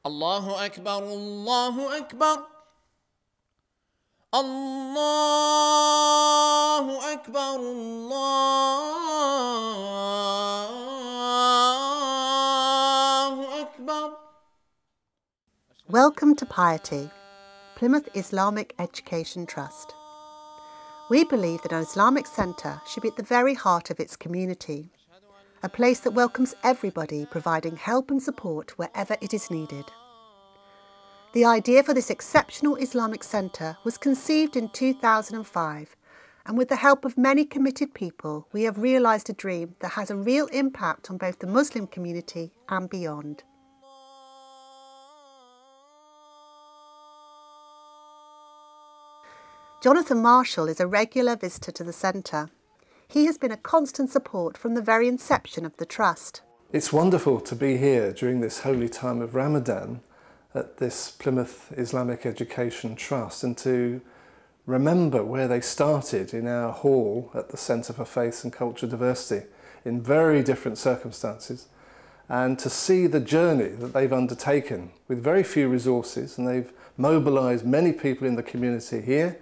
Allahu Akbar, Allahu Akbar. Allahu Akbar, Allahu Akbar. Welcome to Piety, Plymouth Islamic Education Trust. We believe that an Islamic centre should be at the very heart of its community, a place that welcomes everybody, providing help and support wherever it is needed. The idea for this exceptional Islamic centre was conceived in 2005, and with the help of many committed people, we have realised a dream that has a real impact on both the Muslim community and beyond. Jonathan Marshall is a regular visitor to the centre. He has been a constant support from the very inception of the Trust. It's wonderful to be here during this holy time of Ramadan at this Plymouth Islamic Education Trust and to remember where they started in our hall at the Centre for Faith and Cultural Diversity in very different circumstances, and to see the journey that they've undertaken with very few resources, and they've mobilised many people in the community here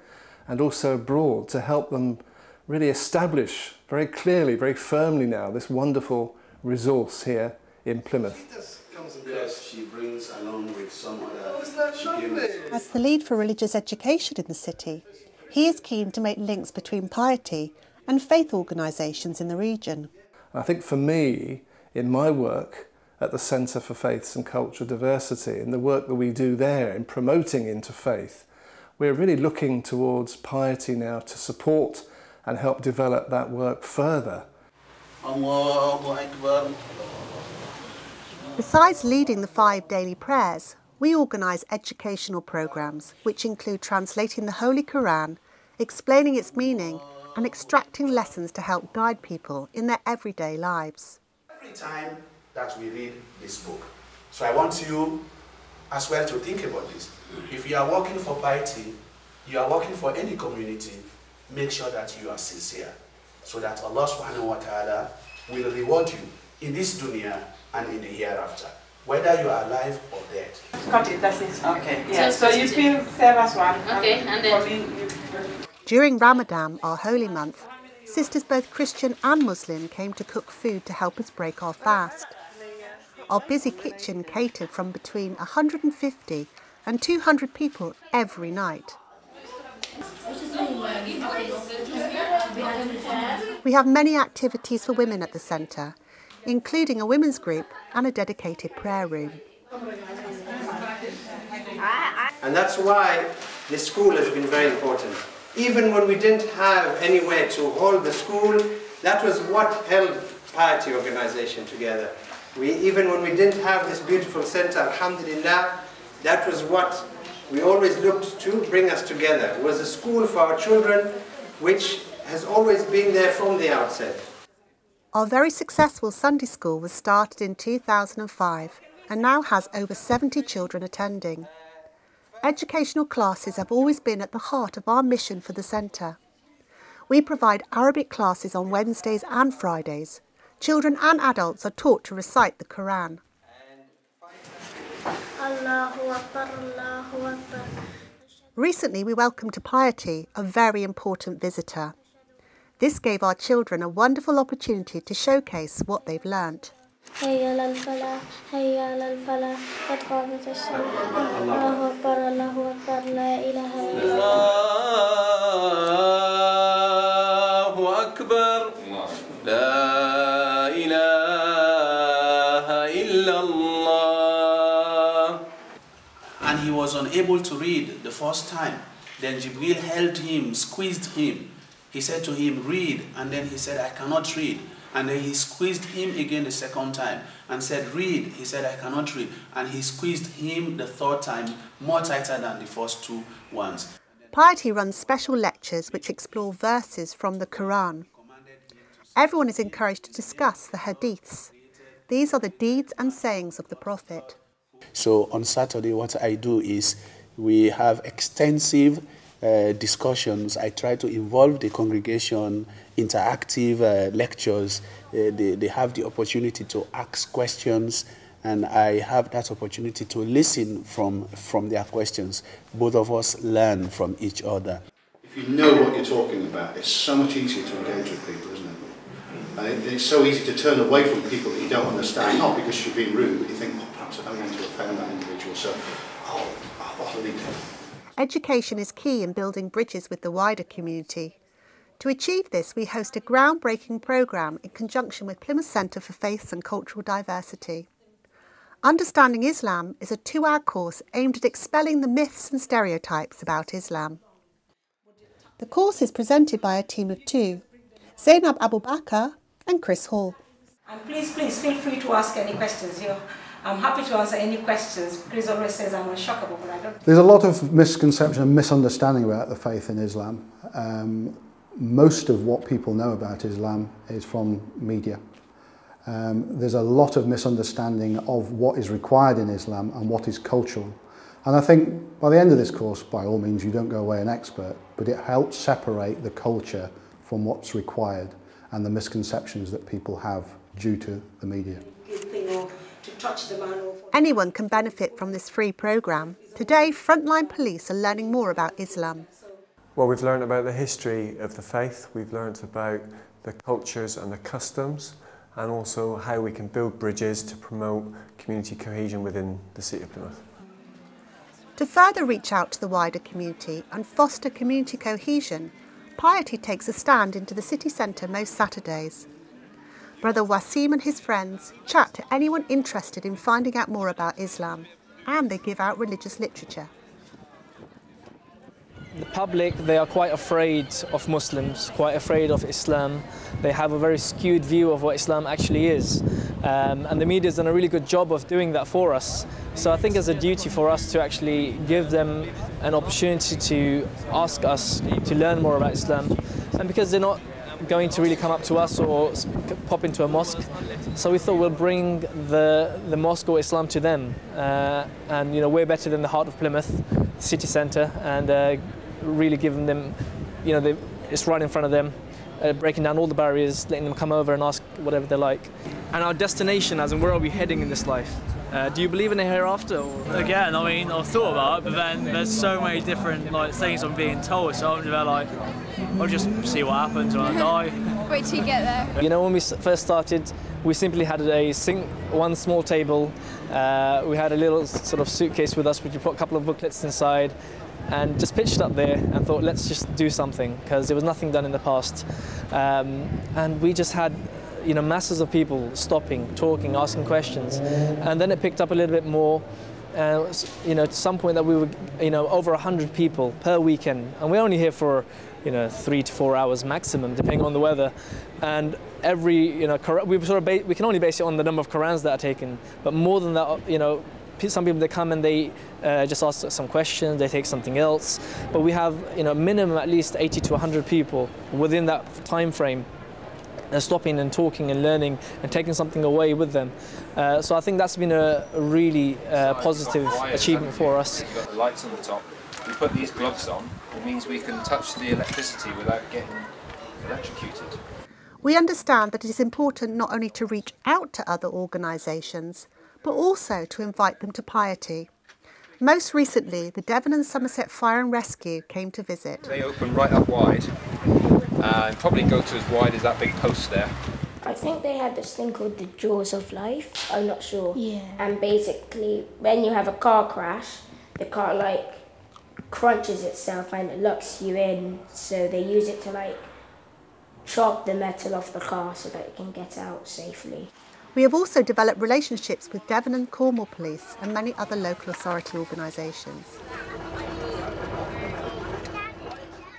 and also abroad to help them really establish very clearly, very firmly now, this wonderful resource here in Plymouth. Yes, she brings along with some other. As the lead for religious education in the city, he is keen to make links between piety and faith organisations in the region. I think for me, in my work at the Centre for Faiths and Cultural Diversity, and the work that we do there in promoting interfaith, we're really looking towards piety now to support and help develop that work further. Allahu Akbar. Besides leading the 5 daily prayers, we organise educational programmes which include translating the Holy Quran, explaining its meaning and extracting lessons to help guide people in their everyday lives. Every time that we read this book, so I want you as well to think about this. If you are working for piety, you are working for any community, make sure that you are sincere, so that Allah subhanahu wa ta'ala will reward you in this dunya and in the hereafter, whether you are alive or dead. Cut it, that's it. Okay, yeah. So you feel serve as one. Okay, and then... During Ramadan, our holy month, sisters both Christian and Muslim came to cook food to help us break our fast. Our busy kitchen catered from between 150 and 200 people every night. We have many activities for women at the centre, including a women's group and a dedicated prayer room. And that's why the school has been very important. Even when we didn't have anywhere to hold the school, that was what held piety organization together. Even when we didn't have this beautiful center, alhamdulillah, that was what we always looked to bring us together. It was a school for our children, which has always been there from the outset. Our very successful Sunday school was started in 2005 and now has over 70 children attending. Educational classes have always been at the heart of our mission for the centre. We provide Arabic classes on Wednesdays and Fridays. Children and adults are taught to recite the Quran. Allahu Akbar, Allahu Akbar. Recently we welcomed to Piety a very important visitor. This gave our children a wonderful opportunity to showcase what they've learnt. Hayya lal falah, hayya lal falah, qad qamat as-salah. Allahu Akbar, Allahu Akbar, la ilaha illallah. Allahu Akbar, la ilaha illallah. And he was unable to read the first time. Then Jibril held him, squeezed him. He said to him, read, and then he said, I cannot read. And then he squeezed him again the second time and said, read. He said, I cannot read. And he squeezed him the third time, more tighter than the first two ones. Piety runs special lectures which explore verses from the Quran. Everyone is encouraged to discuss the hadiths. These are the deeds and sayings of the Prophet. So on Saturday, what I do is we have extensive discussions. I try to involve the congregation, interactive lectures. They have the opportunity to ask questions and I have that opportunity to listen from their questions. Both of us learn from each other. If you know what you're talking about, it's so much easier to engage with people, isn't it? And it's so easy to turn away from people that you don't understand, not because you're being rude, but you think, oh, perhaps I don't want to offend that individual, so I'll leave it. Education is key in building bridges with the wider community. To achieve this, we host a groundbreaking programme in conjunction with Plymouth Centre for Faiths and Cultural Diversity. Understanding Islam is a 2-hour course aimed at expelling the myths and stereotypes about Islam. The course is presented by a team of 2, Zainab Abu Bakr and Chris Hall. And please feel free to ask any questions. I'm happy to answer any questions. Chris always says I'm unshockable, but I don't. There's a lot of misconception and misunderstanding about the faith in Islam. Most of what people know about Islam is from media. There's a lot of misunderstanding of what is required in Islam and what is cultural. And I think by the end of this course, by all means, you don't go away an expert, but it helps separate the culture from what's required and the misconceptions that people have due to the media. Anyone can benefit from this free programme. Today, frontline police are learning more about Islam. Well, we've learned about the history of the faith, we've learned about the cultures and the customs, and also how we can build bridges to promote community cohesion within the City of Plymouth. To further reach out to the wider community and foster community cohesion, Piety takes a stand into the city centre most Saturdays. Brother Wasim and his friends chat to anyone interested in finding out more about Islam, and they give out religious literature. The public, they are quite afraid of Muslims, quite afraid of Islam. They have a very skewed view of what Islam actually is. And the media's done a really good job of doing that for us. So I think it's a duty for us to actually give them an opportunity to ask us to learn more about Islam. And because they're not going to really come up to us or pop into a mosque, so we thought we'll bring the mosque or Islam to them. And we're better than the heart of Plymouth, city centre, and really giving them, it's right in front of them, breaking down all the barriers, letting them come over and ask whatever they like. And our destination, as in where are we heading in this life? Do you believe in a hereafter? Or? Again, I mean, I've thought about it, but then there's so many different things I'm being told, so I'm just I'll just see what happens when I die. Wait till you get there. When we first started, we simply had one small table. We had a little sort of suitcase with us, which we put a couple of booklets inside, and just pitched up there and thought, let's just do something, because there was nothing done in the past. And we just had masses of people stopping, talking, asking questions. And then it picked up a little bit more. To some point that we were, over 100 people per weekend. And we're only here for, 3 to 4 hours maximum, depending on the weather. And every, we can only base it on the number of Qurans that are taken. But more than that, some people, they come and they just ask some questions, they take something else. But we have, minimum at least 80 to 100 people within that time frame. Stopping and talking and learning and taking something away with them. So I think that's been a really positive achievement for us. You've got the lights on the top. We put these gloves on. It means we can touch the electricity without getting electrocuted. We understand that it is important not only to reach out to other organisations, but also to invite them to Piety. Most recently, the Devon and Somerset Fire and Rescue came to visit. They open right up wide. And probably go to as wide as that big post there. I think they had this thing called the Jaws of Life. I'm not sure. Yeah. And basically, when you have a car crash, the car crunches itself and it locks you in. So they use it to chop the metal off the car so that it can get out safely. We have also developed relationships with Devon and Cornwall Police and many other local authority organisations.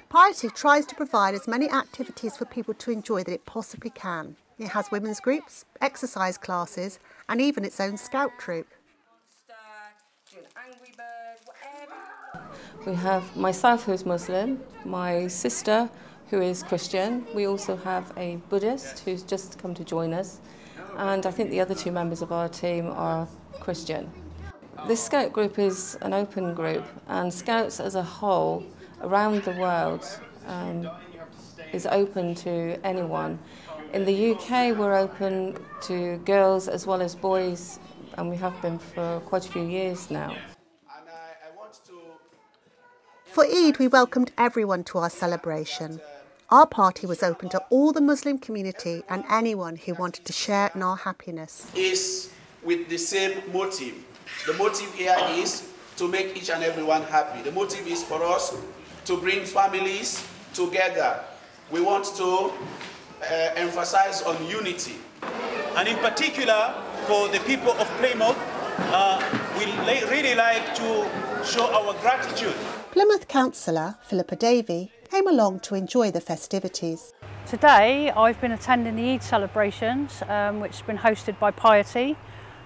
Piety tries to provide as many activities for people to enjoy that it possibly can. It has women's groups, exercise classes, and even its own scout troop. We have myself, who is Muslim, my sister, who is Christian. We also have a Buddhist who's just come to join us, and I think the other 2 members of our team are Christian. This scout group is an open group, and Scouts as a whole around the world is open to anyone. In the UK, we're open to girls as well as boys and we have been for quite a few years now. For Eid, we welcomed everyone to our celebration. Our party was open to all the Muslim community and anyone who wanted to share in our happiness. Is with the same motive. The motive here is to make each and everyone happy. The motive is for us to bring families together. We want to emphasize on unity. And in particular, for the people of Plymouth, we really like to show our gratitude. Plymouth Councillor Philippa Davey came along to enjoy the festivities. Today I've been attending the Eid celebrations, which has been hosted by Piety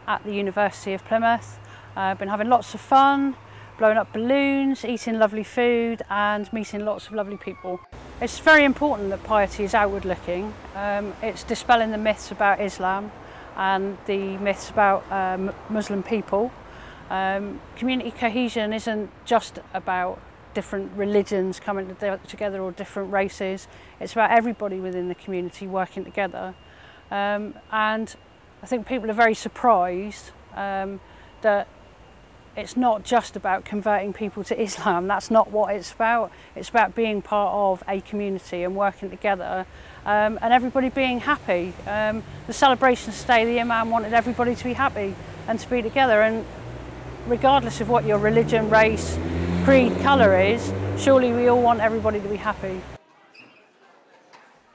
at the University of Plymouth. I've been having lots of fun, blowing up balloons, eating lovely food and meeting lots of lovely people. It's very important that Piety is outward looking. It's dispelling the myths about Islam and the myths about Muslim people. Community cohesion isn't just about different religions coming together or different races. It's about everybody within the community working together. And I think people are very surprised that it's not just about converting people to Islam. That's not what it's about. It's about being part of a community and working together and everybody being happy. The celebrations today, the Imam wanted everybody to be happy and to be together, and regardless of what your religion, race, creed, colour is, surely we all want everybody to be happy.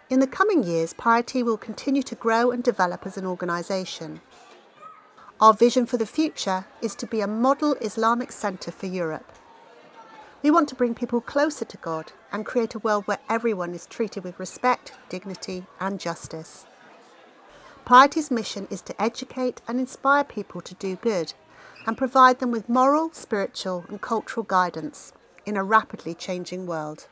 In the coming years, Piety will continue to grow and develop as an organisation. Our vision for the future is to be a model Islamic centre for Europe. We want to bring people closer to God and create a world where everyone is treated with respect, dignity and justice. Piety's mission is to educate and inspire people to do good and provide them with moral, spiritual and cultural guidance in a rapidly changing world.